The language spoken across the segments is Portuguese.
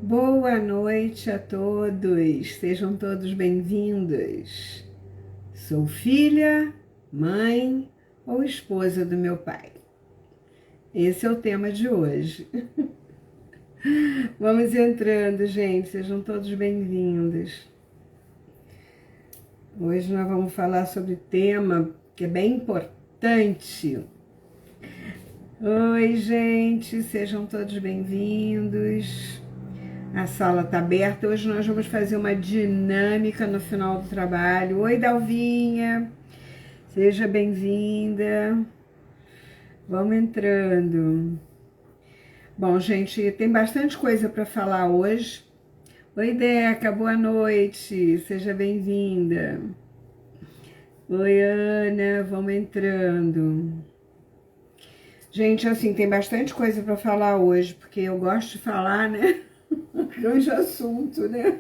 Boa noite a todos, sejam todos bem-vindos. Sou filha, mãe ou esposa do meu pai. Esse é o tema de hoje. Vamos entrando, gente, sejam todos bem-vindos. Hoje nós vamos falar sobre tema que é bem importante. Oi, gente, sejam todos bem-vindos. A sala está aberta. Hoje nós vamos fazer uma dinâmica no final do trabalho. Oi, Dalvinha. Seja bem-vinda. Vamos entrando. Bom, gente, tem bastante coisa para falar hoje. Oi, Deca. Boa noite. Seja bem-vinda. Oi, Ana. Vamos entrando. Gente, assim, tem bastante coisa para falar hoje, porque eu gosto de falar, né? Grande assunto, né?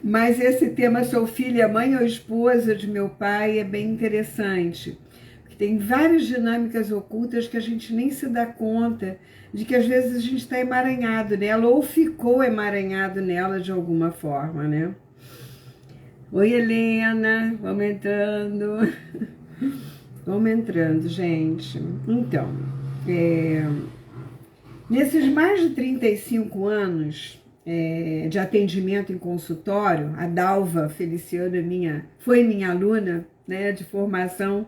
Mas esse tema, sou filha, mãe ou esposa de meu pai, é bem interessante. Porque tem várias dinâmicas ocultas que a gente nem se dá conta de que às vezes a gente está emaranhado nela ou ficou emaranhado nela de alguma forma, né? Oi, Helena, vamos entrando. Vamos entrando, gente. Então, nesses mais de 35 anos de atendimento em consultório, a Dalva Feliciano foi minha aluna, né, de formação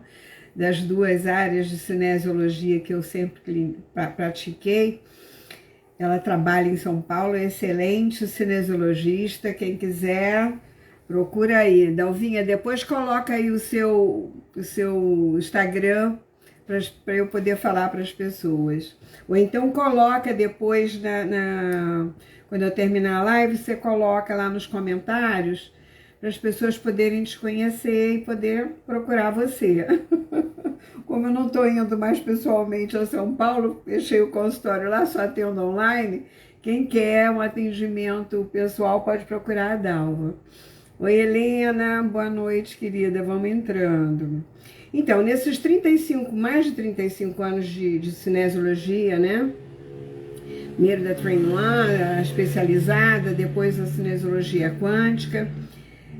das duas áreas de cinesiologia que eu sempre pratiquei. Ela trabalha em São Paulo, é excelente cinesiologista. Quem quiser, procura aí. Dalvinha, depois coloca aí o seu Instagram para eu poder falar para as pessoas. Ou então coloca depois, quando eu terminar a live, você coloca lá nos comentários para as pessoas poderem te conhecer e poder procurar você. Como eu não estou indo mais pessoalmente a São Paulo, fechei o consultório lá, só atendo online, quem quer um atendimento pessoal pode procurar a Dalva. Oi, Helena, boa noite, querida, vamos entrando. Então, nesses mais de 35 anos de cinesiologia, né? Primeiro da Train One, a especializada, depois a cinesiologia quântica,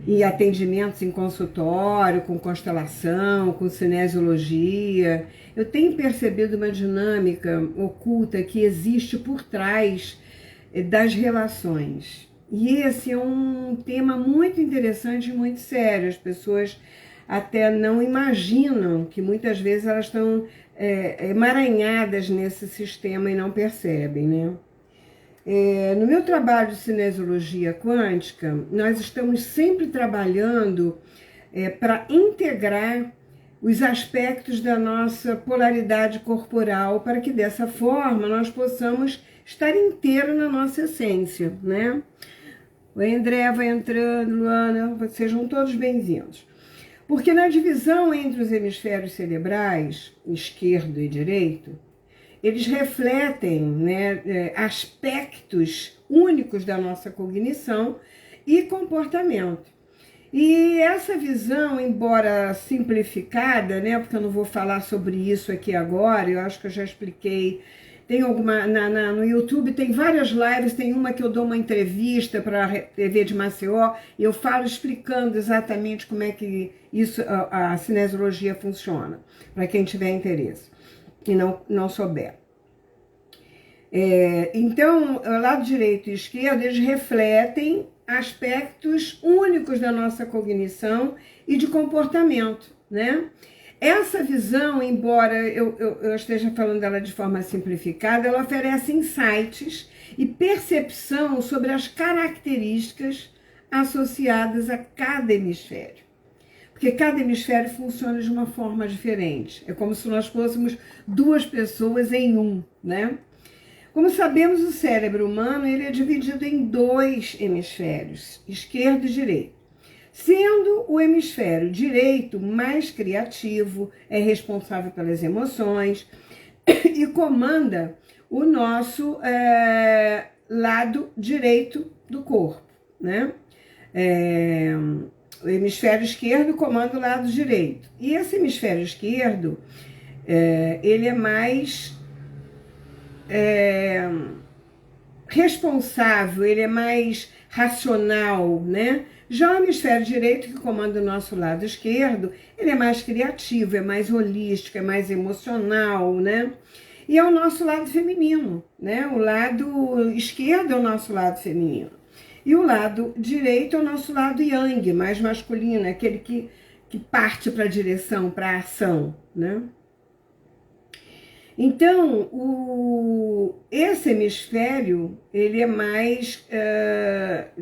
e atendimentos em consultório, com constelação, com cinesiologia. Eu tenho percebido uma dinâmica oculta que existe por trás das relações. E esse é um tema muito interessante e muito sério. As pessoas até não imaginam que muitas vezes elas estão emaranhadas nesse sistema e não percebem, né? No meu trabalho de cinesiologia quântica, nós estamos sempre trabalhando para integrar os aspectos da nossa polaridade corporal, para que dessa forma nós possamos estar inteiro na nossa essência, né? O André vai entrando, Luana, sejam todos bem-vindos. Porque na divisão entre os hemisférios cerebrais, esquerdo e direito, eles refletem, né, aspectos únicos da nossa cognição e comportamento. E essa visão, embora simplificada, né, porque eu não vou falar sobre isso aqui agora, eu acho que eu já expliquei. Tem alguma no YouTube, tem várias lives, tem uma que eu dou uma entrevista para a TV de Maceió, e eu falo explicando exatamente como é que a cinesiologia funciona, para quem tiver interesse e não souber. Então, lado direito e esquerdo, eles refletem aspectos únicos da nossa cognição e de comportamento, né? Essa visão, embora eu esteja falando dela de forma simplificada, ela oferece insights e percepção sobre as características associadas a cada hemisfério. Porque cada hemisfério funciona de uma forma diferente. É como se nós fôssemos duas pessoas em um, né? Como sabemos, o cérebro humano ele é dividido em dois hemisférios, esquerdo e direito. Sendo o hemisfério direito mais criativo, é responsável pelas emoções e comanda o nosso lado direito do corpo, né? O hemisfério esquerdo comanda o lado direito. E esse hemisfério esquerdo, ele é mais responsável, ele é mais racional, né? Já o hemisfério direito, que comanda o nosso lado esquerdo, ele é mais criativo, é mais holístico, é mais emocional, né? E é o nosso lado feminino, né? O lado esquerdo é o nosso lado feminino. E o lado direito é o nosso lado yang, mais masculino, aquele que parte para a direção, para a ação, né? Então, esse hemisfério, ele é mais,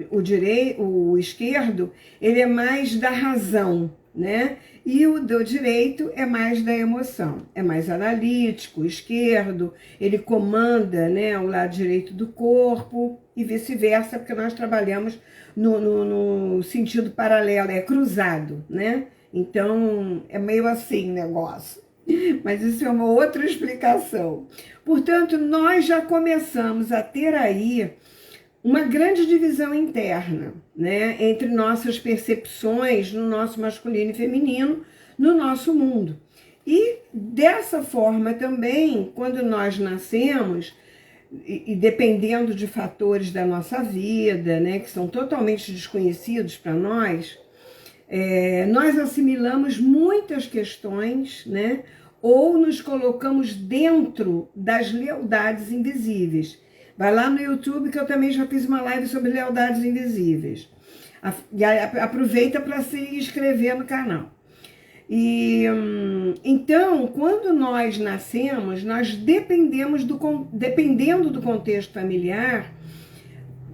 o esquerdo, ele é mais da razão, né? E o do direito é mais da emoção, é mais analítico. O esquerdo, ele comanda, né, o lado direito do corpo e vice-versa, porque nós trabalhamos no sentido paralelo, é cruzado, né? Então, é meio assim o negócio. Mas isso é uma outra explicação. Portanto, nós já começamos a ter aí uma grande divisão interna, né, entre nossas percepções no nosso masculino e feminino, no nosso mundo. E dessa forma também, quando nós nascemos, e dependendo de fatores da nossa vida, né, que são totalmente desconhecidos para nós, nós assimilamos muitas questões, né, ou nos colocamos dentro das lealdades invisíveis. Vai lá no YouTube, que eu também já fiz uma live sobre lealdades invisíveis. E aproveita para se inscrever no canal. E então, quando nós nascemos, nós dependendo do contexto familiar,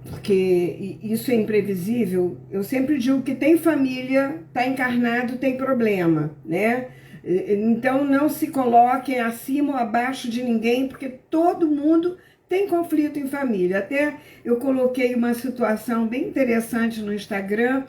porque isso é imprevisível. Eu sempre digo que tem família, está encarnado, tem problema, né? Então não se coloquem acima ou abaixo de ninguém, porque todo mundo tem conflito em família. Até eu coloquei uma situação bem interessante no Instagram,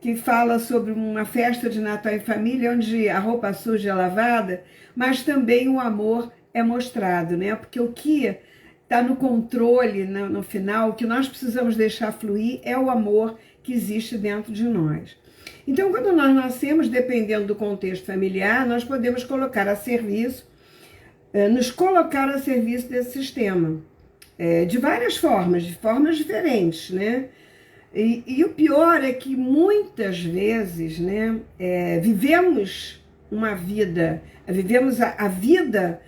que fala sobre uma festa de Natal em família, onde a roupa suja é lavada, mas também o amor é mostrado, né? Porque o que está no controle, no final, o que nós precisamos deixar fluir é o amor que existe dentro de nós. Então, quando nós nascemos, dependendo do contexto familiar, nós podemos colocar a serviço, nos colocar a serviço desse sistema, de várias formas, de formas diferentes, né? E o pior é que muitas vezes, né, vivemos uma vida, vivemos a vida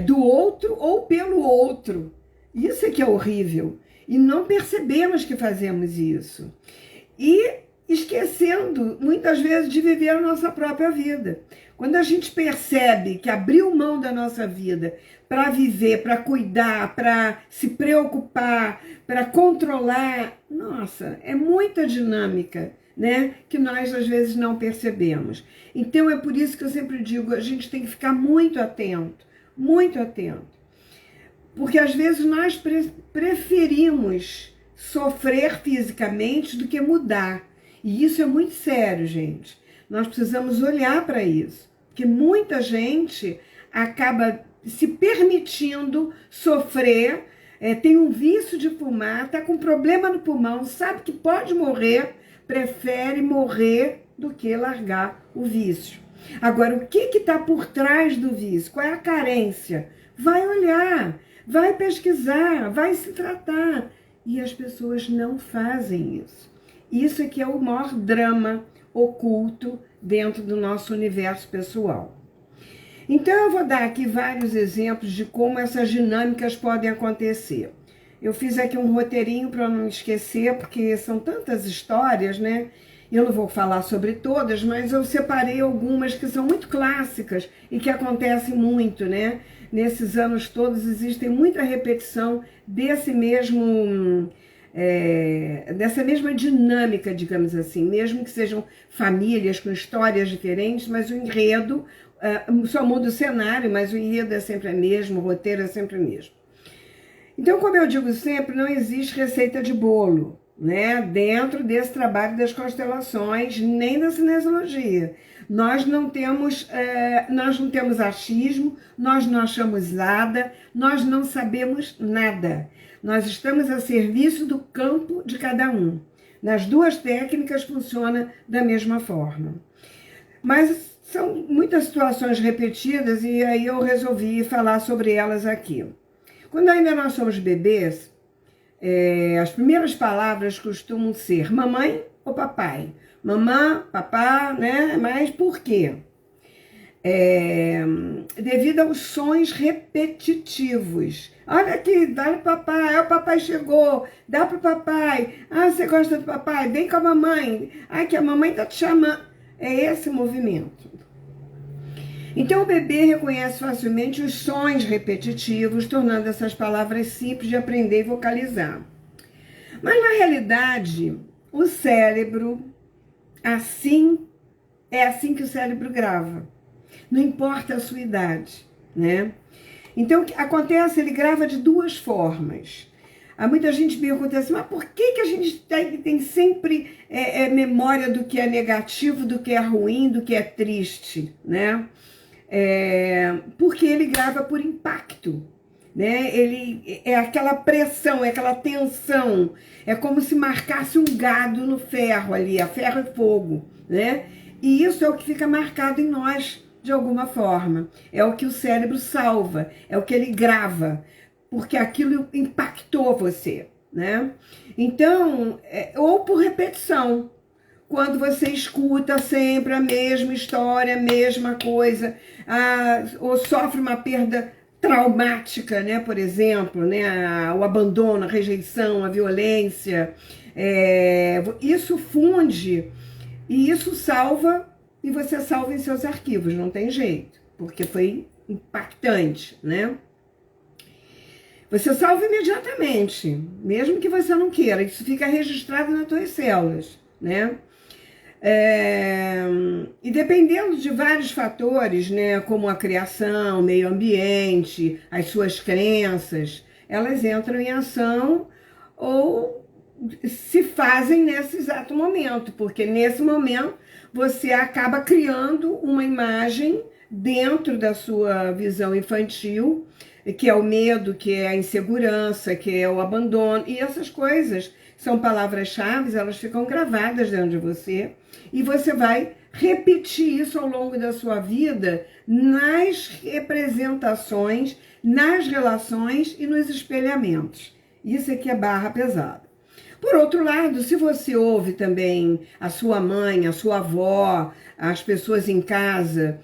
do outro ou pelo outro. Isso é que é horrível. E não percebemos que fazemos isso. E esquecendo, muitas vezes, de viver a nossa própria vida. Quando a gente percebe que abriu mão da nossa vida para viver, para cuidar, para se preocupar, para controlar, nossa, é muita dinâmica, né, que nós às vezes não percebemos. Então é por isso que eu sempre digo, a gente tem que ficar muito atento, porque às vezes nós preferimos sofrer fisicamente do que mudar. E isso é muito sério, gente. Nós precisamos olhar para isso, porque muita gente acaba se permitindo sofrer, tem um vício de fumar, está com problema no pulmão, sabe que pode morrer, prefere morrer do que largar o vício. Agora, o que está por trás do vício? Qual é a carência? Vai olhar, vai pesquisar, vai se tratar. E as pessoas não fazem isso. Isso é que é o maior drama oculto dentro do nosso universo pessoal. Então eu vou dar aqui vários exemplos de como essas dinâmicas podem acontecer. Eu fiz aqui um roteirinho para não esquecer, porque são tantas histórias, né? Eu não vou falar sobre todas, mas eu separei algumas que são muito clássicas e que acontecem muito, né? Nesses anos todos existe muita repetição dessa mesma dinâmica, digamos assim, mesmo que sejam famílias com histórias diferentes, mas o enredo, só muda o cenário, mas o enredo é sempre o mesmo, o roteiro é sempre o mesmo. Então, como eu digo sempre, não existe receita de bolo, né, dentro desse trabalho das constelações, nem da cinesiologia. Nós não temos achismo, nós não achamos nada, nós não sabemos nada. Nós estamos a serviço do campo de cada um. Nas duas técnicas funciona da mesma forma. Mas são muitas situações repetidas e aí eu resolvi falar sobre elas aqui. Quando ainda nós somos bebês, As primeiras palavras costumam ser mamãe ou papai. Mamã, papá, né? Mas por quê? Devido aos sons repetitivos. Olha aqui, dá pro papai, o papai chegou, dá pro papai. Ah, você gosta do papai? Vem com a mamãe. Ah, que a mamãe tá te chamando. É esse movimento. Então o bebê reconhece facilmente os sons repetitivos, tornando essas palavras simples de aprender e vocalizar. Mas na realidade, o cérebro, é assim que o cérebro grava. Não importa a sua idade, né? Então, o que acontece, ele grava de duas formas. Há muita gente me pergunta assim, mas por que a gente tem sempre memória do que é negativo, do que é ruim, do que é triste, né? Porque ele grava por impacto, né? Ele é aquela pressão, é aquela tensão, é como se marcasse um gado no ferro ali, a ferro e fogo, né? E isso é o que fica marcado em nós, de alguma forma. É o que o cérebro salva, é o que ele grava, porque aquilo impactou você, né? Então, ou por repetição, quando você escuta sempre a mesma história, a mesma coisa, ou sofre uma perda traumática, né? Por exemplo, né? O abandono, a rejeição, a violência, isso funde e isso salva, e você salva em seus arquivos, não tem jeito, porque foi impactante, né? Você salva imediatamente, mesmo que você não queira, isso fica registrado nas tuas células, né? E dependendo de vários fatores, né, como a criação, o meio ambiente, as suas crenças, elas entram em ação ou se fazem nesse exato momento, porque nesse momento você acaba criando uma imagem dentro da sua visão infantil, que é o medo, que é a insegurança, que é o abandono, e essas coisas são palavras-chave, elas ficam gravadas dentro de você, e você vai repetir isso ao longo da sua vida nas representações, nas relações e nos espelhamentos. Isso aqui é barra pesada. Por outro lado, se você ouve também a sua mãe, a sua avó, as pessoas em casa,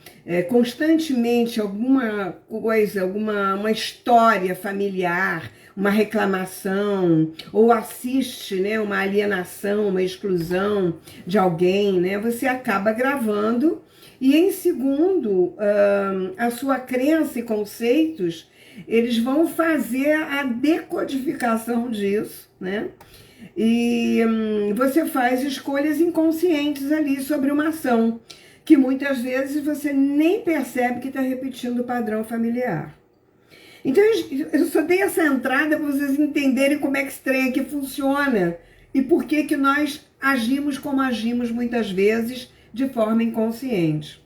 constantemente alguma coisa, uma história familiar, uma reclamação, ou assiste, né, uma alienação, uma exclusão de alguém, né, você acaba gravando. E em segundo, a sua crença e conceitos, eles vão fazer a decodificação disso, né? E você faz escolhas inconscientes ali sobre uma ação, que muitas vezes você nem percebe que está repetindo o padrão familiar. Então eu só dei essa entrada para vocês entenderem como é que esse trem aqui funciona e por que nós agimos como agimos muitas vezes de forma inconsciente.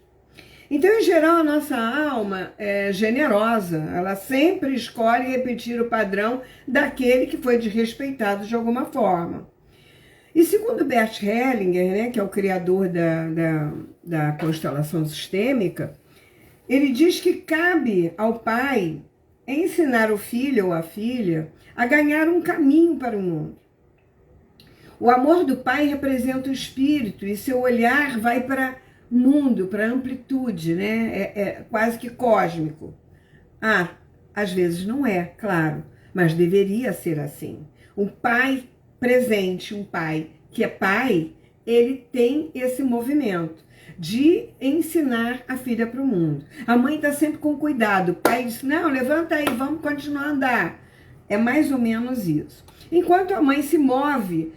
Então, em geral, a nossa alma é generosa, ela sempre escolhe repetir o padrão daquele que foi desrespeitado de alguma forma. E segundo Bert Hellinger, né, que é o criador da constelação sistêmica, ele diz que cabe ao pai ensinar o filho ou a filha a ganhar um caminho para o mundo. O amor do pai representa o espírito e seu olhar vai para mundo, para amplitude, né? É quase que cósmico. Às vezes não é, claro, mas deveria ser assim. Um pai presente, um pai que é pai, ele tem esse movimento de ensinar a filha para o mundo. A mãe está sempre com cuidado. O pai diz, não, levanta aí, vamos continuar a andar. É mais ou menos isso. Enquanto a mãe se move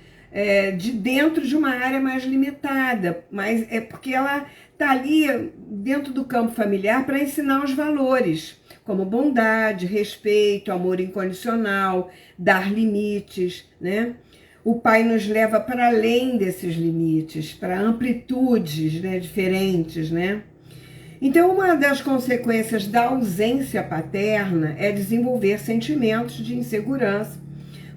de dentro de uma área mais limitada, mas é porque ela está ali dentro do campo familiar para ensinar os valores, como bondade, respeito, amor incondicional, dar limites, né? O pai nos leva para além desses limites, para amplitudes, né, diferentes, né? Então, uma das consequências da ausência paterna é desenvolver sentimentos de insegurança,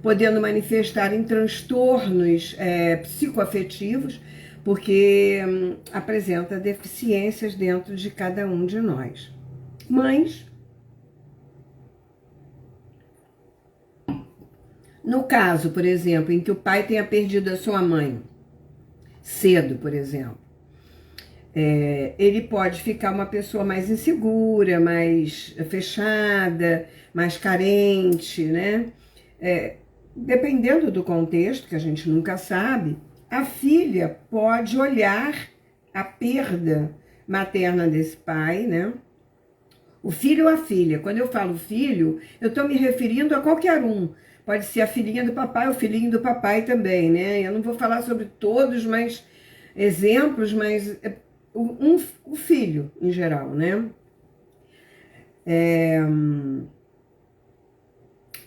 podendo manifestar em transtornos psicoafetivos, porque apresenta deficiências dentro de cada um de nós. Mães, No caso, por exemplo, em que o pai tenha perdido a sua mãe cedo, por exemplo, ele pode ficar uma pessoa mais insegura, mais fechada, mais carente, né? Dependendo do contexto, que a gente nunca sabe, a filha pode olhar a perda materna desse pai, né? O filho ou a filha. Quando eu falo filho, eu estou me referindo a qualquer um. Pode ser a filhinha do papai, o filhinho do papai também, né? Eu não vou falar sobre todos, mas exemplos, mas o filho em geral, né?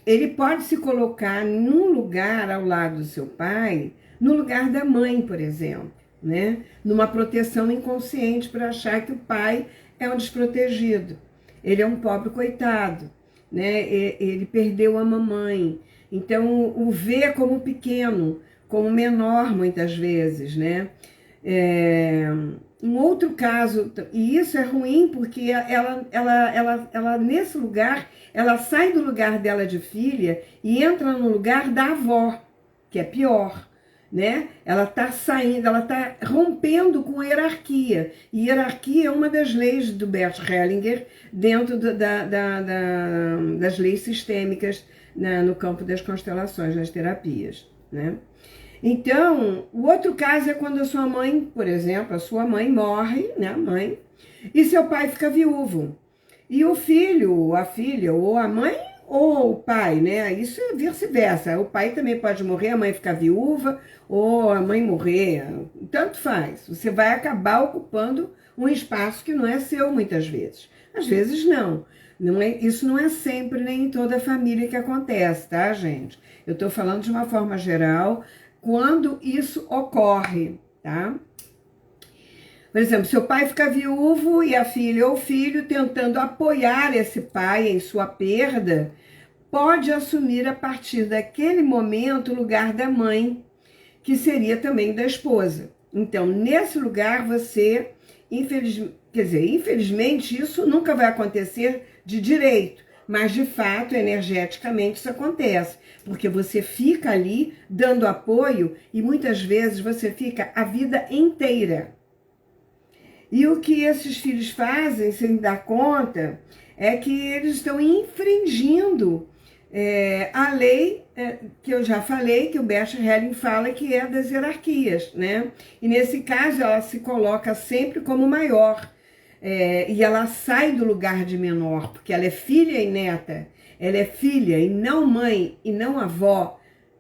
Ele pode se colocar num lugar ao lado do seu pai, no lugar da mãe, por exemplo, né? Numa proteção inconsciente para achar que o pai é um desprotegido. Ele é um pobre coitado, né? Ele perdeu a mamãe. Então, o vê como pequeno, como menor, muitas vezes, né? Um outro caso, e isso é ruim porque ela nesse lugar, ela sai do lugar dela de filha e entra no lugar da avó, que é pior, né? Ela está saindo, ela está rompendo com a hierarquia. E hierarquia é uma das leis do Bert Hellinger dentro das leis sistêmicas no campo das constelações, nas terapias, né? Então, o outro caso é quando a sua mãe, por exemplo, a sua mãe morre, né, a mãe, e seu pai fica viúvo. E o filho, a filha, ou a mãe, ou o pai, né? Isso é vice-versa. O pai também pode morrer, a mãe ficar viúva, ou a mãe morrer. Tanto faz. Você vai acabar ocupando um espaço que não é seu, muitas vezes. Às vezes não. Isso não é sempre, nem em toda a família que acontece, tá, gente? Eu tô falando de uma forma geral, quando isso ocorre, tá? Por exemplo, seu pai fica viúvo e a filha ou filho, tentando apoiar esse pai em sua perda, pode assumir a partir daquele momento o lugar da mãe, que seria também da esposa. Então, nesse lugar você, infelizmente, isso nunca vai acontecer de direito, mas de fato, energeticamente, isso acontece, porque você fica ali dando apoio e muitas vezes você fica a vida inteira. E o que esses filhos fazem, sem dar conta, é que eles estão infringindo a lei que eu já falei, que o Bert Hellinger fala que é das hierarquias, né? E nesse caso ela se coloca sempre como maior, e ela sai do lugar de menor, porque ela é filha e neta, ela é filha e não mãe e não avó.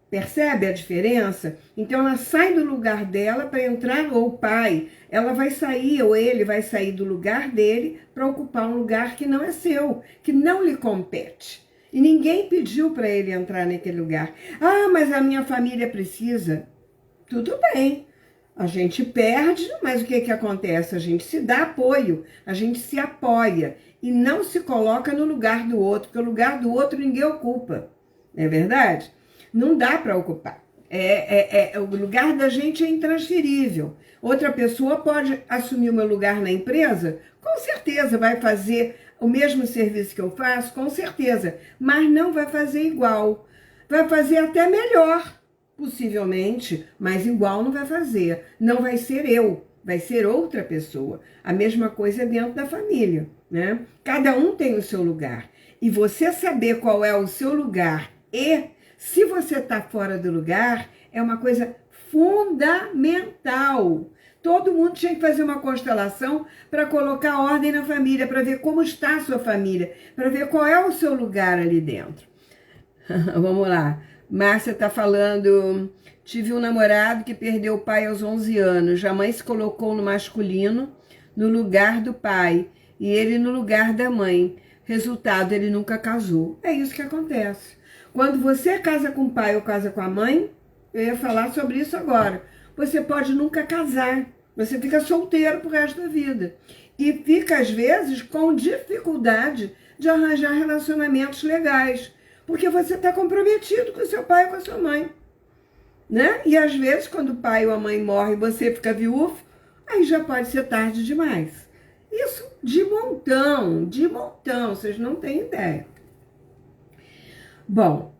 Percebe a diferença? Então ela sai do lugar dela para entrar, ou o pai, ela vai sair, ou ele vai sair do lugar dele para ocupar um lugar que não é seu, que não lhe compete. E ninguém pediu para ele entrar naquele lugar. Ah, mas a minha família precisa. Tudo bem, a gente perde, mas o que acontece? A gente se dá apoio, a gente se apoia e não se coloca no lugar do outro, porque o lugar do outro ninguém ocupa, não é verdade? Não dá para ocupar. O lugar da gente é intransferível. Outra pessoa pode assumir o meu lugar na empresa? Com certeza vai fazer o mesmo serviço que eu faço, com certeza, mas não vai fazer igual. Vai fazer até melhor, possivelmente, mas igual não vai fazer. Não vai ser eu, vai ser outra pessoa. A mesma coisa dentro da família, né? Cada um tem o seu lugar. E você saber qual é o seu lugar e se você está fora do lugar, é uma coisa fundamental. Todo mundo tinha que fazer uma constelação para colocar ordem na família, para ver como está a sua família, para ver qual é o seu lugar ali dentro. Vamos lá. Márcia está falando, tive um namorado que perdeu o pai aos 11 anos, a mãe se colocou no masculino, no lugar do pai, e ele no lugar da mãe. Resultado, ele nunca casou. É isso que acontece. Quando você casa com o pai ou casa com a mãe, eu ia falar sobre isso agora, você pode nunca casar, você fica solteiro pro resto da vida. E fica, às vezes, com dificuldade de arranjar relacionamentos legais, porque você está comprometido com o seu pai ou com a sua mãe, né? E às vezes, quando o pai ou a mãe morre e você fica viúvo, aí já pode ser tarde demais. Isso de montão, vocês não têm ideia. Bom,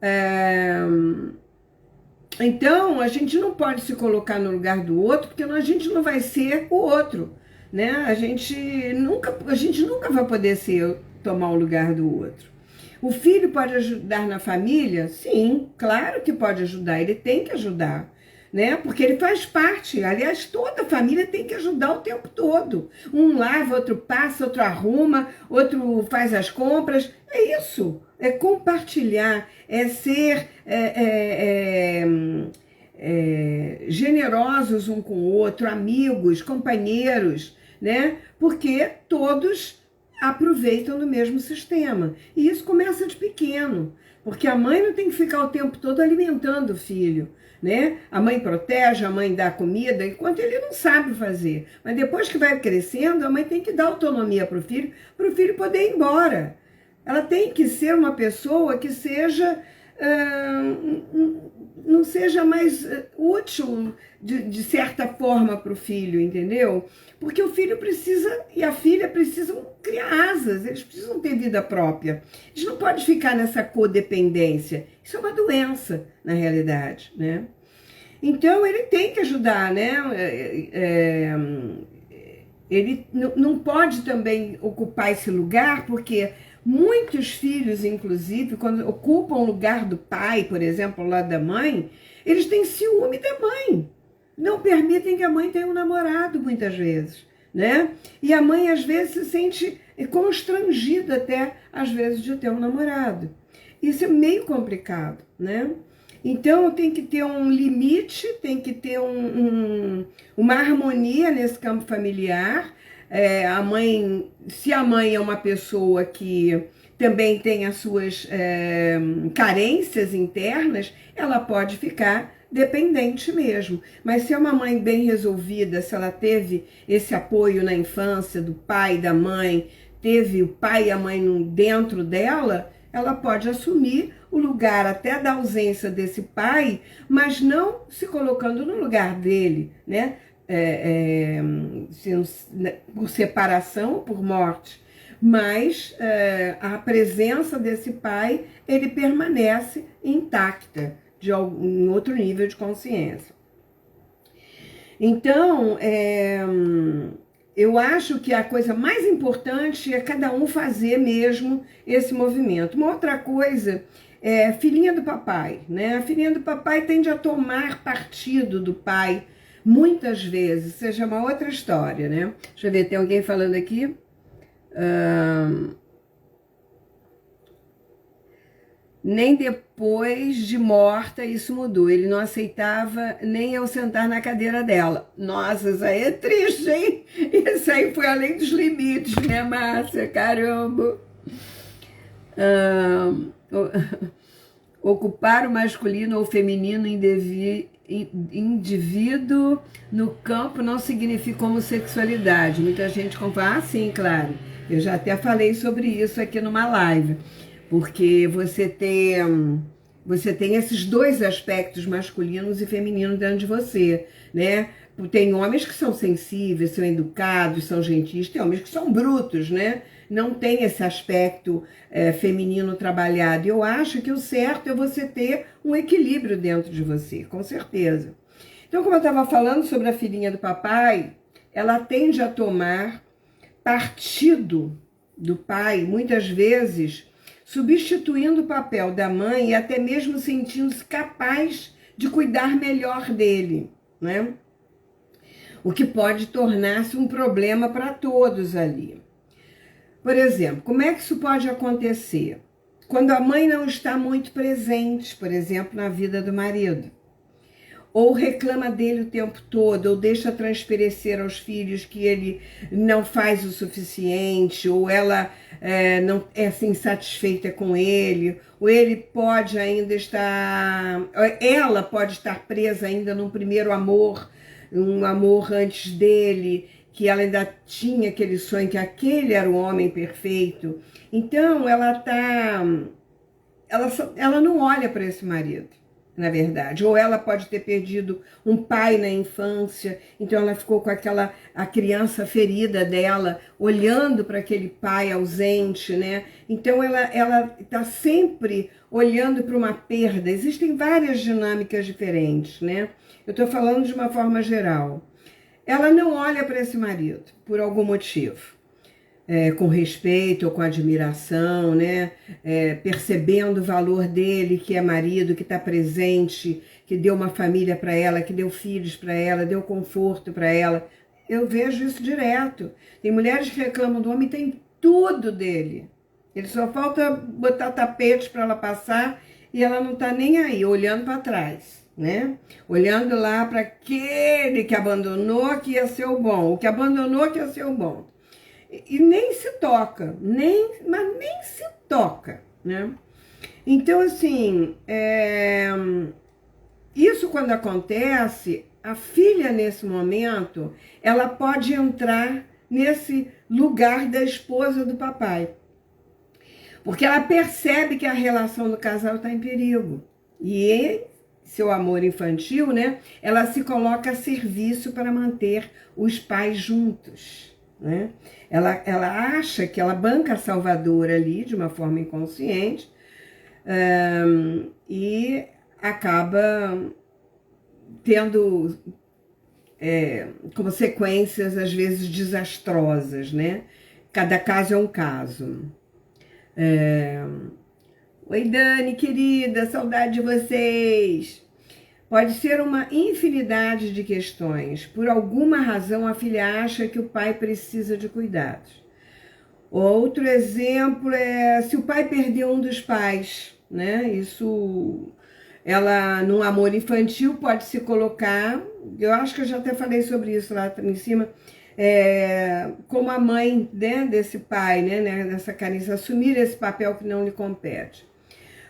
então a gente não pode se colocar no lugar do outro, porque a gente não vai ser o outro, né? A gente nunca vai poder tomar o lugar do outro. O filho pode ajudar na família? Sim, claro que pode ajudar, ele tem que ajudar, né? Porque ele faz parte. Aliás, toda família tem que ajudar o tempo todo. Um lava, outro passa, outro arruma, outro faz as compras. É isso. É compartilhar, é ser generosos um com o outro, amigos, companheiros, né? Porque todos aproveitam do mesmo sistema. E isso começa de pequeno, porque a mãe não tem que ficar o tempo todo alimentando o filho, né? A mãe protege, a mãe dá comida, enquanto ele não sabe fazer. Mas depois que vai crescendo, a mãe tem que dar autonomia para o filho poder ir embora. Ela tem que ser uma pessoa que seja... não seja mais útil de certa forma para o filho, entendeu? Porque o filho precisa e a filha precisam criar asas, eles precisam ter vida própria. Eles não podem ficar nessa codependência. Isso é uma doença, na realidade, né? Então, ele tem que ajudar, né? Ele não pode também ocupar esse lugar, porque muitos filhos, inclusive, quando ocupam o lugar do pai, por exemplo, ao lado da mãe, eles têm ciúme da mãe. Não permitem que a mãe tenha um namorado, muitas vezes, né? E a mãe, às vezes, se sente constrangida até, às vezes, de ter um namorado. Isso é meio complicado, né? Então, tem que ter um limite, tem que ter uma harmonia nesse campo familiar. Se a mãe é uma pessoa que também tem as suas carências internas, ela pode ficar dependente mesmo. Mas se é uma mãe bem resolvida, se ela teve esse apoio na infância do pai, da mãe, teve o pai e a mãe dentro dela, ela pode assumir o lugar até da ausência desse pai, mas não se colocando no lugar dele, né? Por separação, por morte, mas a presença desse pai, ele permanece intacta em outro nível de consciência. Então, eu acho que a coisa mais importante é cada um fazer mesmo esse movimento. Uma outra coisa é filhinha do papai, né? A filhinha do papai tende a tomar partido do pai, muitas vezes, seja uma outra história, né? Deixa eu ver, tem alguém falando aqui? Nem depois de morta isso mudou. Ele não aceitava nem eu sentar na cadeira dela. Nossa, isso aí é triste, hein? Isso aí foi além dos limites, né, Márcia? Caramba! Ocupar o masculino ou feminino indivíduo no campo não significa homossexualidade. Muita gente fala, sim, claro. Eu já até falei sobre isso aqui numa live. Porque você tem esses dois aspectos, masculinos e femininos, dentro de você, né? Tem homens que são sensíveis, são educados, são gentis, tem homens que são brutos, né? Não tem esse aspecto feminino trabalhado. Eu acho que o certo é você ter um equilíbrio dentro de você, com certeza. Então, como eu estava falando sobre a filhinha do papai, ela tende a tomar partido do pai, muitas vezes, substituindo o papel da mãe e até mesmo sentindo-se capaz de cuidar melhor dele, né? O que pode tornar-se um problema para todos ali. Por exemplo, como é que isso pode acontecer? Quando a mãe não está muito presente, por exemplo, na vida do marido. Ou reclama dele o tempo todo, ou deixa transparecer aos filhos que ele não faz o suficiente, ou ela não é assim, insatisfeita com ele, ou ele pode ainda estar... Ela pode estar presa ainda num primeiro amor, um amor antes dele, que ela ainda tinha aquele sonho que aquele era o homem perfeito. Então, ela não olha para esse marido. na verdade. Ou ela pode ter perdido um pai na infância, então ela ficou com a criança ferida dela, olhando para aquele pai ausente, né? Então ela está sempre olhando para uma perda. Existem várias dinâmicas diferentes, né? Eu estou falando de uma forma geral. Ela não olha para esse marido, por algum motivo. Com respeito ou com admiração, né? Percebendo o valor dele, que é marido, que está presente, que deu uma família para ela, que deu filhos para ela, deu conforto para ela. Eu vejo isso direto. Tem mulheres que reclamam do homem, tem tudo dele. Ele só falta botar tapete para ela passar e ela não está nem aí, olhando para trás, né? Olhando lá para aquele que abandonou, que ia ser o bom, o que abandonou, que ia ser o bom. E nem se toca, mas nem se toca, né? Então, assim, isso quando acontece, a filha nesse momento, ela pode entrar nesse lugar da esposa do papai. Porque ela percebe que a relação do casal está em perigo. E seu amor infantil, né? Ela se coloca a serviço para manter os pais juntos, né? Ela acha que ela banca a salvadora ali de uma forma inconsciente e acaba tendo consequências às vezes desastrosas, né? Cada caso é um caso. Oi, Dani, querida, saudade de vocês. Pode ser uma infinidade de questões. Por alguma razão, a filha acha que o pai precisa de cuidados. Outro exemplo é se o pai perdeu um dos pais, né? Isso, ela, num amor infantil, pode se colocar, eu acho que eu já até falei sobre isso lá em cima, como a mãe, né, desse pai, né, nessa carência, assumir esse papel que não lhe compete.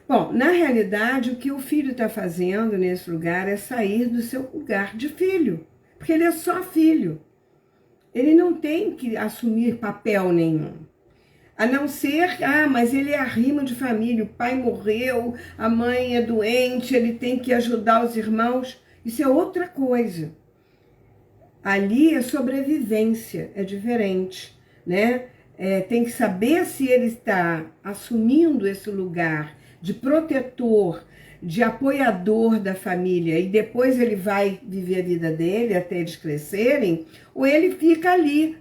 Bom, na realidade, o que o filho está fazendo nesse lugar é sair do seu lugar de filho, porque ele é só filho. Ele não tem que assumir papel nenhum. A não ser, mas ele é arrimo de família, o pai morreu, a mãe é doente, ele tem que ajudar os irmãos. Isso é outra coisa. Ali é sobrevivência, é diferente, né? Tem que saber se ele está assumindo esse lugar de protetor, de apoiador da família, e depois ele vai viver a vida dele até eles crescerem, ou ele fica ali,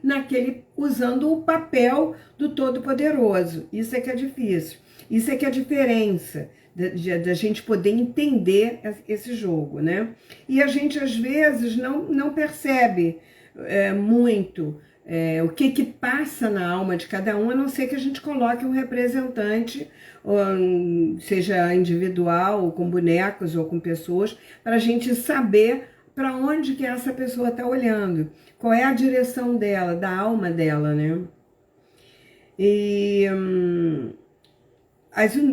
usando o papel do Todo-Poderoso. Isso é que é difícil. Isso é que é a diferença da gente poder entender esse jogo, né? E a gente, às vezes, não percebe muito o que passa na alma de cada um, a não ser que a gente coloque um representante, seja individual, ou com bonecos, ou com pessoas, para a gente saber para onde que essa pessoa está olhando, qual é a direção dela, da alma dela, né? E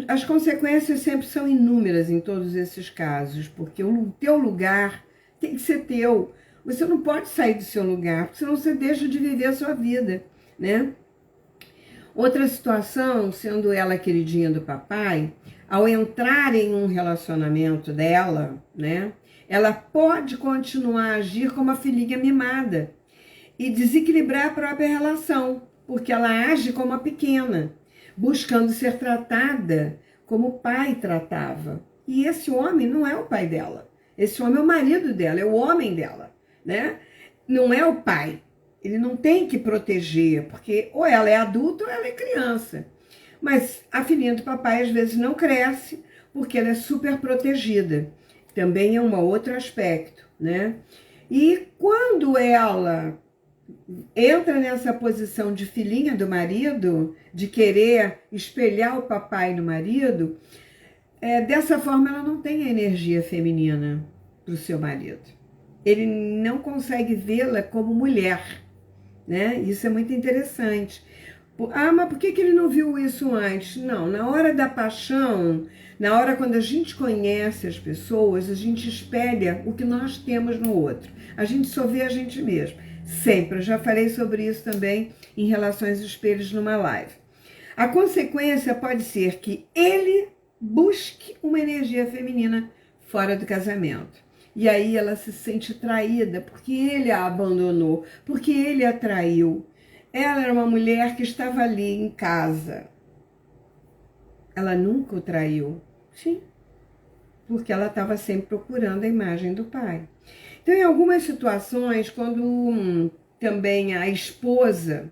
as consequências sempre são inúmeras em todos esses casos, porque o teu lugar tem que ser teu. Você não pode sair do seu lugar, porque senão você deixa de viver a sua vida, né? Outra situação, sendo ela queridinha do papai, ao entrar em um relacionamento dela, né? Ela pode continuar a agir como a filhinha mimada e desequilibrar a própria relação, porque ela age como a pequena, buscando ser tratada como o pai tratava. E esse homem não é o pai dela. Esse homem é o marido dela, é o homem dela, né? Não é o pai. Ele não tem que proteger, porque ou ela é adulta ou ela é criança. Mas a filhinha do papai às vezes não cresce porque ela é super protegida. Também é um outro aspecto, né? E quando ela entra nessa posição de filhinha do marido, de querer espelhar o papai no marido, dessa forma ela não tem a energia feminina para o seu marido. Ele não consegue vê-la como mulher, né? Isso é muito interessante. Mas por que ele não viu isso antes? Não, na hora da paixão, na hora quando a gente conhece as pessoas, a gente espelha o que nós temos no outro. A gente só vê a gente mesmo. Sempre. Eu já falei sobre isso também em Relações Espelhos numa live. A consequência pode ser que ele busque uma energia feminina fora do casamento. E aí ela se sente traída porque ele a abandonou, porque ele a traiu. Ela era uma mulher que estava ali em casa. Ela nunca o traiu. Sim, porque ela estava sempre procurando a imagem do pai. Então, em algumas situações, quando também a esposa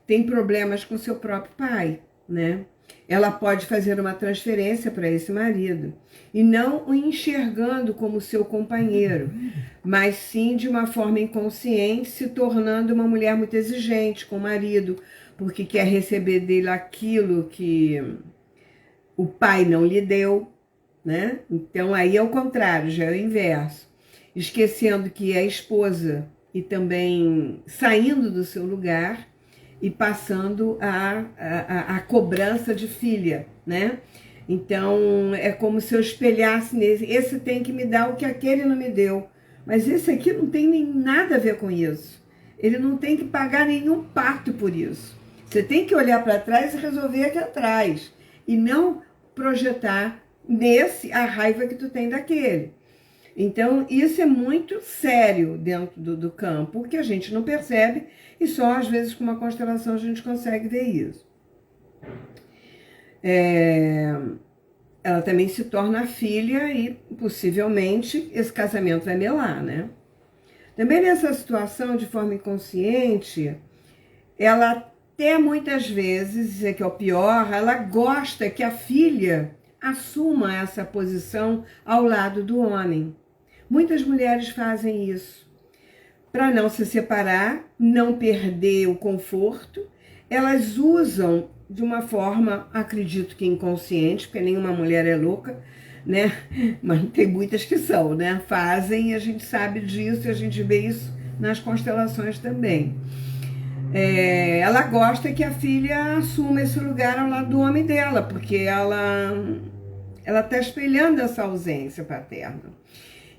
tem problemas com seu próprio pai, né? Ela pode fazer uma transferência para esse marido e não o enxergando como seu companheiro, mas sim de uma forma inconsciente, se tornando uma mulher muito exigente com o marido, porque quer receber dele aquilo que o pai não lhe deu, né? Então aí é o contrário, já é o inverso. Esquecendo que é esposa e também saindo do seu lugar e passando a cobrança de filha, né? Então é como se eu espelhasse nesse, esse tem que me dar o que aquele não me deu, mas esse aqui não tem nem nada a ver com isso. Ele não tem que pagar nenhum pato por isso. Você tem que olhar para trás e resolver aqui atrás e não projetar nesse a raiva que tu tem daquele. Então, isso é muito sério dentro do campo, que a gente não percebe e só às vezes com uma constelação a gente consegue ver isso. Ela também se torna filha e possivelmente esse casamento vai melar, né? Também nessa situação, de forma inconsciente, ela até muitas vezes, que é o pior, ela gosta que a filha assuma essa posição ao lado do homem. Muitas mulheres fazem isso. Para não se separar, não perder o conforto, elas usam de uma forma, acredito que inconsciente, porque nenhuma mulher é louca, né? Mas tem muitas que são, né? Fazem e a gente sabe disso e a gente vê isso nas constelações também. Ela gosta que a filha assuma esse lugar ao lado do homem dela, porque ela está espelhando essa ausência paterna.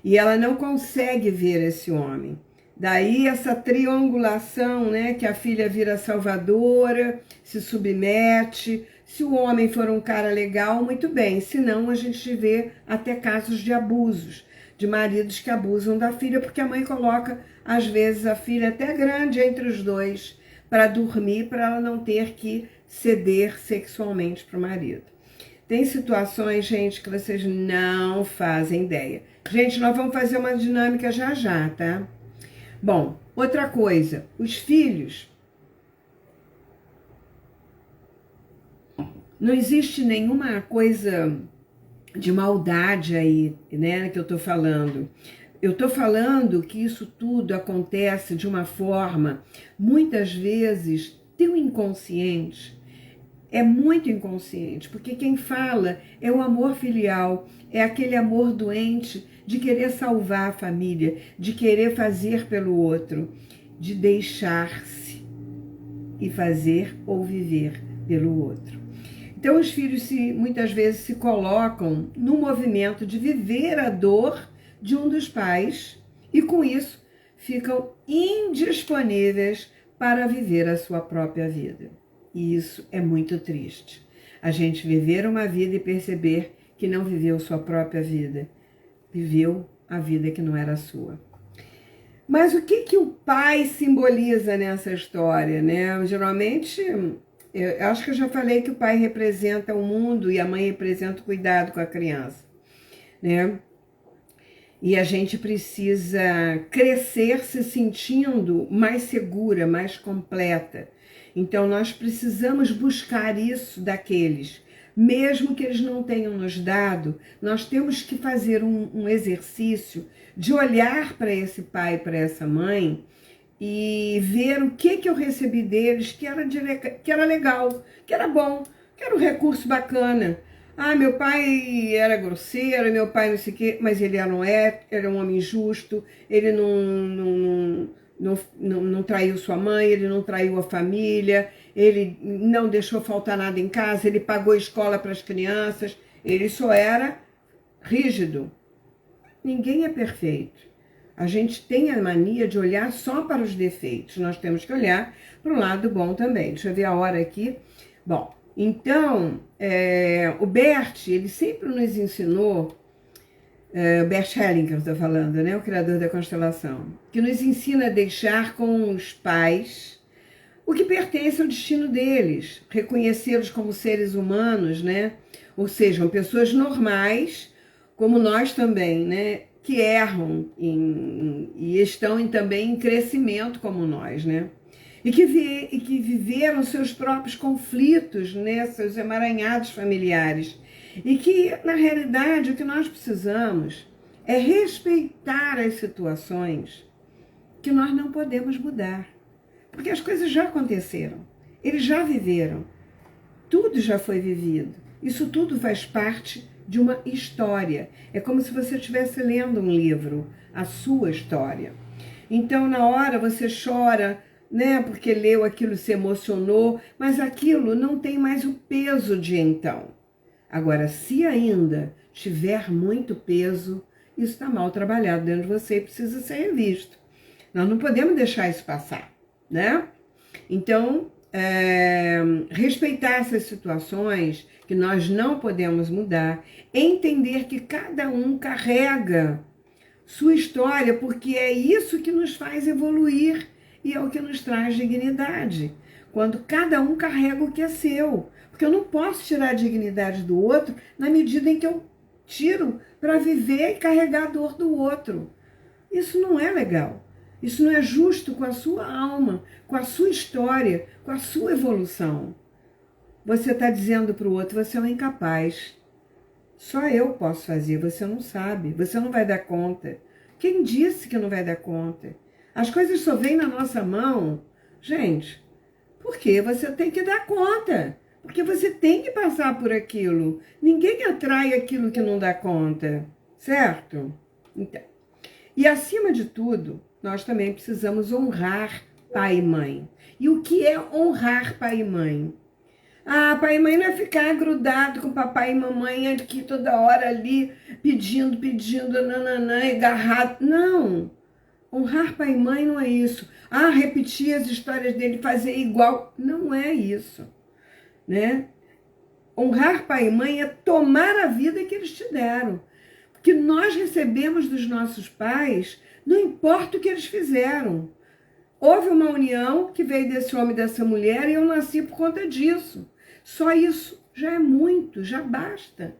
E ela não consegue ver esse homem. Daí essa triangulação, né, que a filha vira salvadora, se submete. Se o homem for um cara legal, muito bem. Senão a gente vê até casos de abusos, de maridos que abusam da filha, porque a mãe coloca, às vezes, a filha até grande entre os dois, para dormir, para ela não ter que ceder sexualmente para o marido. Tem situações, gente, que vocês não fazem ideia. Gente, nós vamos fazer uma dinâmica já já, tá? Bom, outra coisa, os filhos. Não existe nenhuma coisa de maldade aí, né, que eu tô falando. Eu tô falando que isso tudo acontece de uma forma, muitas vezes, tão inconsciente. É muito inconsciente, porque quem fala é o amor filial, é aquele amor doente de querer salvar a família, de querer fazer pelo outro, de deixar-se e fazer ou viver pelo outro. Então os filhos muitas vezes se colocam no movimento de viver a dor de um dos pais e com isso ficam indisponíveis para viver a sua própria vida. E isso é muito triste. A gente viver uma vida e perceber que não viveu sua própria vida. Viveu a vida que não era sua. Mas o que o pai simboliza nessa história, né? Geralmente, eu acho que eu já falei que o pai representa o mundo e a mãe representa o cuidado com a criança, né? E a gente precisa crescer se sentindo mais segura, mais completa. Então, nós precisamos buscar isso daqueles. Mesmo que eles não tenham nos dado, nós temos que fazer um exercício de olhar para esse pai, para essa mãe, e ver o que eu recebi deles que era legal, que era bom, que era um recurso bacana. Ah, meu pai era grosseiro, meu pai não sei o quê, mas ele era um homem justo, ele não traiu sua mãe, ele não traiu a família, ele não deixou faltar nada em casa, ele pagou escola para as crianças, ele só era rígido. Ninguém é perfeito. A gente tem a mania de olhar só para os defeitos, nós temos que olhar para o lado bom também. Deixa eu ver a hora aqui. Bom, então, o Bert, ele sempre nos ensinou Bert Hellinger, estou falando, né? O criador da constelação, que nos ensina a deixar com os pais o que pertence ao destino deles, reconhecê-los como seres humanos, né? Ou sejam, pessoas normais, como nós também, né? Que erram e estão também em crescimento como nós, né? E que viveram seus próprios conflitos, né? Seus emaranhados familiares. E que, na realidade, o que nós precisamos é respeitar as situações que nós não podemos mudar. Porque as coisas já aconteceram, eles já viveram, tudo já foi vivido. Isso tudo faz parte de uma história. É como se você estivesse lendo um livro, a sua história. Então, na hora você chora, né, porque leu aquilo, se emocionou, mas aquilo não tem mais o peso de então. Agora, se ainda tiver muito peso, isso está mal trabalhado dentro de você e precisa ser revisto. Nós não podemos deixar isso passar, né? Então, respeitar essas situações que nós não podemos mudar, entender que cada um carrega sua história, porque é isso que nos faz evoluir e é o que nos traz dignidade. Quando cada um carrega o que é seu. Porque eu não posso tirar a dignidade do outro na medida em que eu tiro para viver e carregar a dor do outro. Isso não é legal. Isso não é justo com a sua alma, com a sua história, com a sua evolução. Você está dizendo para o outro, você é um incapaz. Só eu posso fazer, você não sabe, você não vai dar conta. Quem disse que não vai dar conta? As coisas só vêm na nossa mão, gente, porque você tem que dar conta. Porque você tem que passar por aquilo. Ninguém atrai aquilo que não dá conta, certo? Então, e acima de tudo, nós também precisamos honrar pai e mãe. E o que é honrar pai e mãe? Ah, pai e mãe não é ficar grudado com papai e mamãe aqui toda hora ali, pedindo, nananã, agarrado. Não. Honrar pai e mãe não é isso. Ah, repetir as histórias dele, fazer igual. Não é isso, né? Honrar pai e mãe é tomar a vida que eles te deram. Que nós recebemos dos nossos pais, não importa o que eles fizeram. Houve uma união que veio desse homem e dessa mulher e eu nasci por conta disso. Só isso já é muito, já basta.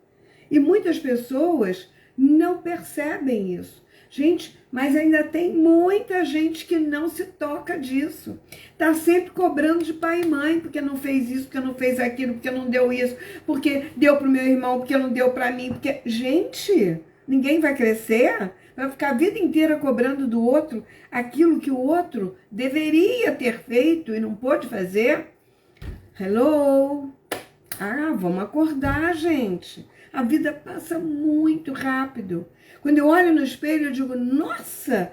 E muitas pessoas não percebem isso. Gente, mas ainda tem muita gente que não se toca disso. Tá sempre cobrando de pai e mãe, porque não fez isso, porque não fez aquilo, porque não deu isso, porque deu pro meu irmão, porque não deu para mim, porque... Gente, ninguém vai crescer, vai ficar a vida inteira cobrando do outro aquilo que o outro deveria ter feito e não pôde fazer. Hello? Ah, vamos acordar, gente. A vida passa muito rápido. Quando eu olho no espelho, eu digo, nossa,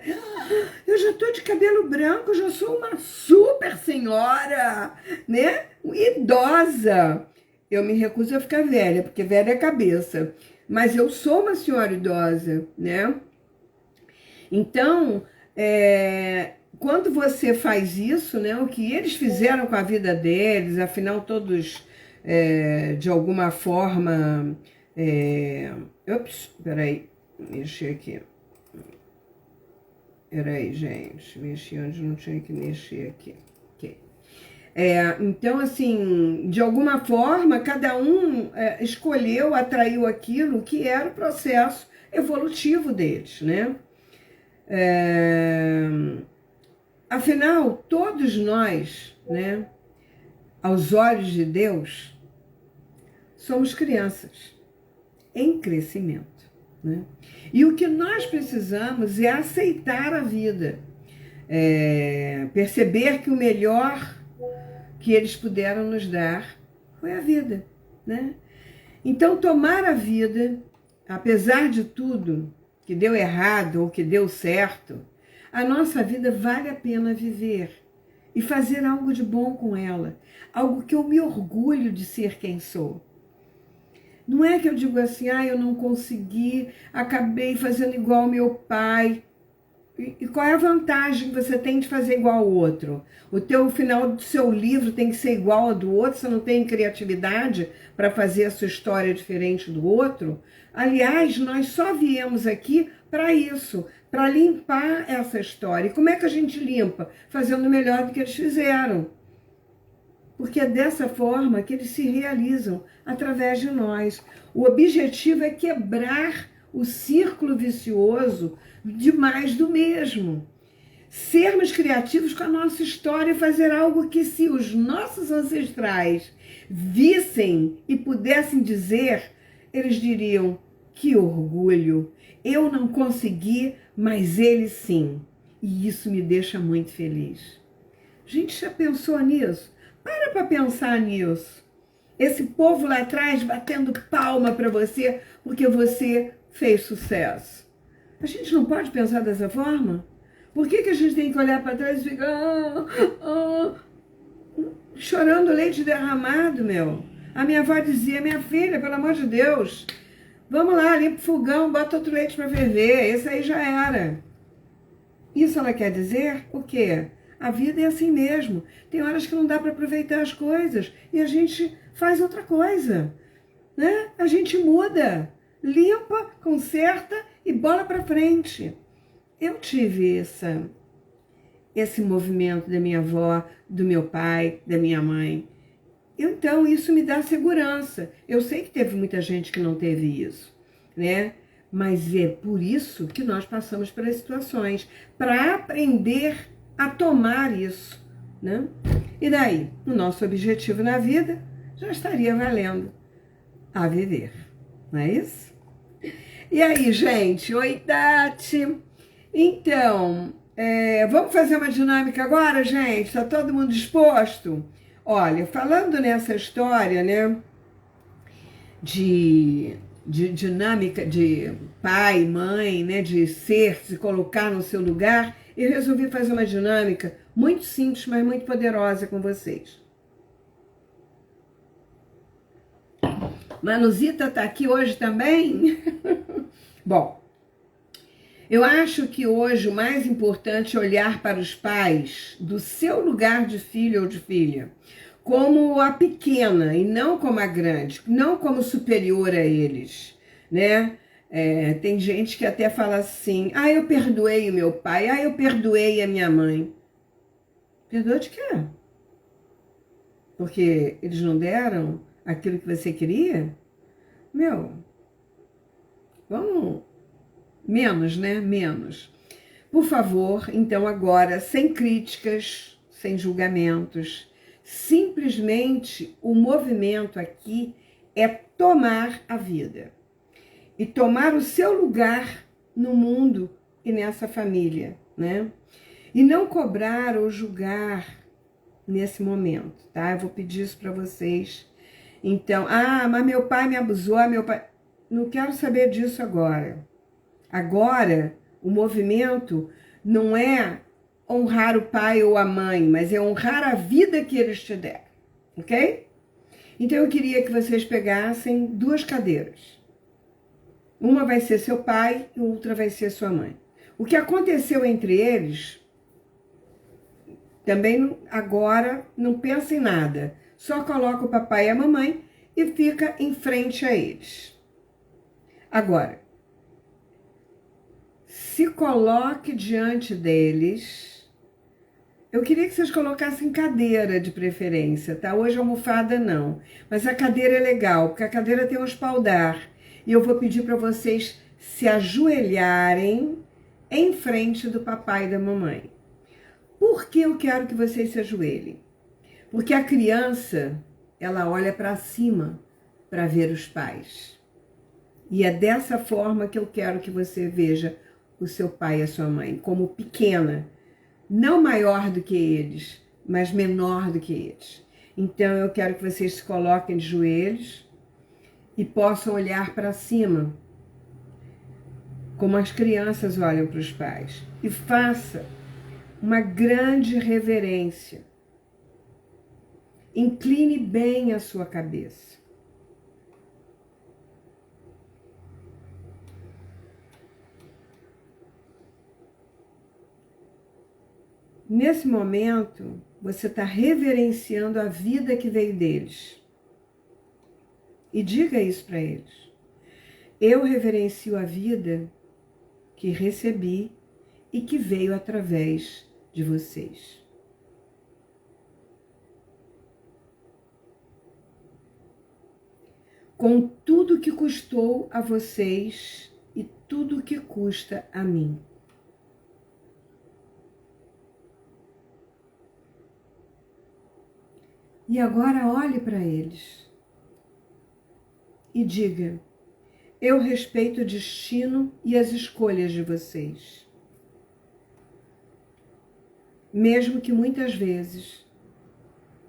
eu já estou de cabelo branco, já sou uma super senhora, né? Idosa. Eu me recuso a ficar velha, porque velha é a cabeça. Mas eu sou uma senhora idosa, né? Então, quando você faz isso, né? O que eles fizeram com a vida deles, afinal todos, de alguma forma... peraí. Mexi aqui. Peraí, gente. Mexi onde não tinha que mexer aqui. Okay. Então, assim, de alguma forma, cada um escolheu, atraiu aquilo que era o processo evolutivo deles, né? Afinal, todos nós, né, aos olhos de Deus, somos crianças em crescimento. Né? E o que nós precisamos é aceitar a vida, perceber que o melhor que eles puderam nos dar foi a vida, né? Então, tomar a vida, apesar de tudo que deu errado ou que deu certo, a nossa vida vale a pena viver e fazer algo de bom com ela, algo que eu me orgulho de ser quem sou. Não é que eu digo assim, eu não consegui, acabei fazendo igual meu pai. E qual é a vantagem que você tem de fazer igual ao outro? O final do seu livro tem que ser igual ao do outro, você não tem criatividade para fazer a sua história diferente do outro? Aliás, nós só viemos aqui para isso, para limpar essa história. E como é que a gente limpa? Fazendo melhor do que eles fizeram. Porque é dessa forma que eles se realizam, através de nós. O objetivo é quebrar o círculo vicioso de mais do mesmo. Sermos criativos com a nossa história e fazer algo que, se os nossos ancestrais vissem e pudessem dizer, eles diriam: que orgulho, eu não consegui, mas eles sim. E isso me deixa muito feliz. A gente já pensou nisso? Para pensar nisso. Esse povo lá atrás batendo palma para você porque você fez sucesso. A gente não pode pensar dessa forma? Por que a gente tem que olhar para trás e ficar chorando leite derramado, meu? A minha avó dizia: minha filha, pelo amor de Deus, vamos lá, limpa o fogão, bota outro leite para ferver, esse aí já era. Isso ela quer dizer o quê? A vida é assim mesmo. Tem horas que não dá para aproveitar as coisas e a gente faz outra coisa, né? A gente muda, limpa, conserta e bola para frente. Eu tive esse movimento da minha avó, do meu pai, da minha mãe. Então, isso me dá segurança. Eu sei que teve muita gente que não teve isso, né? Mas é por isso que nós passamos pelas situações, para aprender a tomar isso, né? E daí, o nosso objetivo na vida já estaria valendo a viver, não é isso? E aí, gente? Oi, Tati! Então, vamos fazer uma dinâmica agora, gente? Tá todo mundo disposto? Olha, falando nessa história, né, de dinâmica de pai, mãe, né, de se colocar no seu lugar, eu resolvi fazer uma dinâmica muito simples, mas muito poderosa com vocês. Manuzita tá aqui hoje também? Bom, eu acho que hoje o mais importante é olhar para os pais do seu lugar de filho ou de filha, como a pequena e não como a grande, não como superior a eles, né? Tem gente que até fala assim: ah, eu perdoei o meu pai, ah, eu perdoei a minha mãe. Perdoou de quê? Porque eles não deram aquilo que você queria? Meu, vamos... Menos, né? Menos. Por favor, então agora, sem críticas, sem julgamentos, simplesmente o movimento aqui é tomar a vida. E tomar o seu lugar no mundo e nessa família, né? E não cobrar ou julgar nesse momento, tá? Eu vou pedir isso para vocês. Então, mas meu pai me abusou, meu pai... Não quero saber disso agora. Agora, o movimento não é honrar o pai ou a mãe, mas é honrar a vida que eles te deram, ok? Então eu queria que vocês pegassem 2 cadeiras. Uma vai ser seu pai e outra vai ser sua mãe. O que aconteceu entre eles, também agora não pensa em nada. Só coloca o papai e a mamãe e fica em frente a eles. Agora, se coloque diante deles. Eu queria que vocês colocassem cadeira de preferência, tá? Hoje almofada não, mas a cadeira é legal, porque a cadeira tem um espaldar. E eu vou pedir para vocês se ajoelharem em frente do papai e da mamãe. Por que eu quero que vocês se ajoelhem? Porque a criança, ela olha para cima para ver os pais. E é dessa forma que eu quero que você veja o seu pai e a sua mãe, como pequena, não maior do que eles, mas menor do que eles. Então eu quero que vocês se coloquem de joelhos e possam olhar para cima, como as crianças olham para os pais. E faça uma grande reverência. Incline bem a sua cabeça. Nesse momento, você está reverenciando a vida que veio deles. E diga isso para eles. Eu reverencio a vida que recebi e que veio através de vocês. Com tudo que custou a vocês e tudo que custa a mim. E agora olhe para eles e diga: eu respeito o destino e as escolhas de vocês. Mesmo que muitas vezes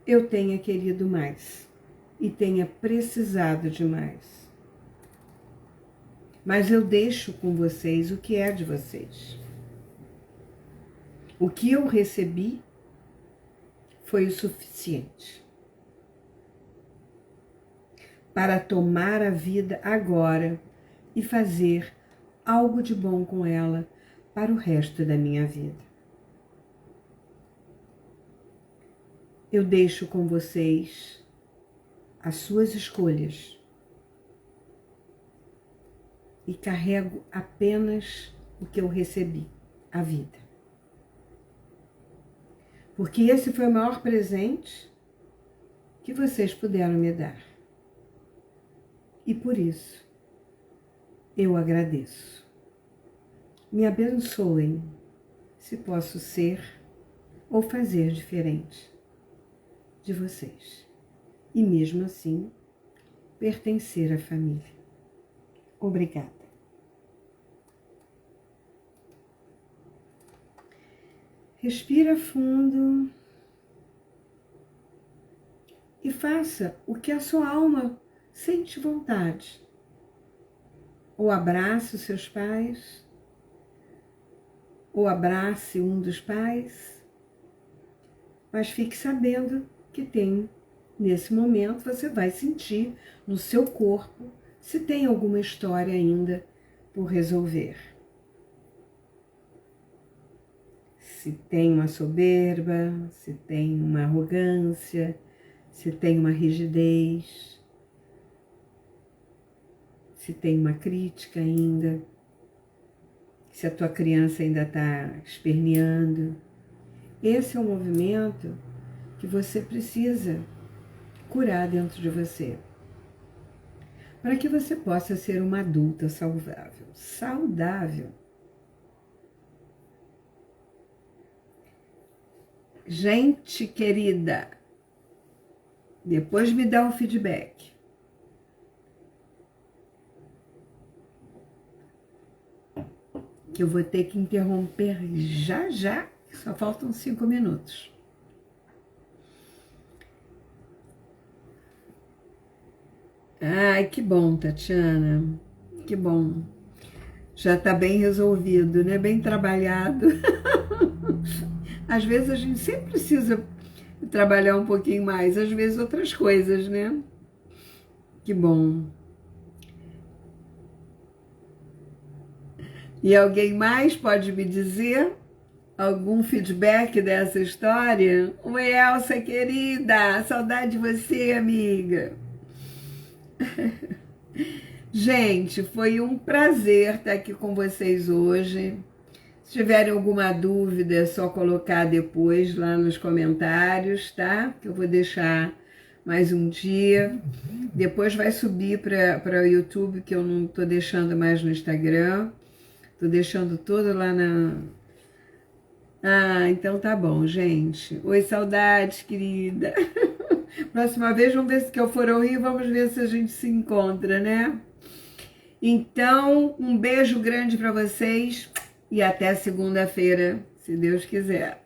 eu tenha querido mais e tenha precisado de mais. Mas eu deixo com vocês o que é de vocês. O que eu recebi foi o suficiente para tomar a vida agora e fazer algo de bom com ela para o resto da minha vida. Eu deixo com vocês as suas escolhas e carrego apenas o que eu recebi, a vida. Porque esse foi o maior presente que vocês puderam me dar. E por isso, eu agradeço. Me abençoem se posso ser ou fazer diferente de vocês. E mesmo assim, pertencer à família. Obrigada. Respira fundo e faça o que a sua alma sente vontade. Ou abrace os seus pais, ou abrace um dos pais, mas fique sabendo que nesse momento você vai sentir no seu corpo se tem alguma história ainda por resolver. Se tem uma soberba, se tem uma arrogância, se tem uma rigidez, se tem uma crítica ainda, se a tua criança ainda está esperneando. Esse é um movimento que você precisa curar dentro de você, para que você possa ser uma adulta saudável. Saudável. Gente querida, depois me dá um feedback. Que eu vou ter que interromper já, só faltam 5 minutos. Ai, que bom, Tatiana, que bom. Já está bem resolvido, né? Bem trabalhado. Às vezes a gente sempre precisa trabalhar um pouquinho mais, às vezes outras coisas, né? Que bom. E alguém mais pode me dizer algum feedback dessa história? Oi, Elsa, querida, saudade de você, amiga. Gente, foi um prazer estar aqui com vocês hoje. Se tiverem alguma dúvida, é só colocar depois lá nos comentários, tá? Que eu vou deixar mais um dia. Depois vai subir para o YouTube, que eu não estou deixando mais no Instagram. Estou deixando tudo lá na... Ah, então tá bom, gente. Oi, saudades, querida. Próxima vez, vamos ver se que eu for ao Rio, vamos ver se a gente se encontra, né? Então, um beijo grande para vocês e até segunda-feira, se Deus quiser.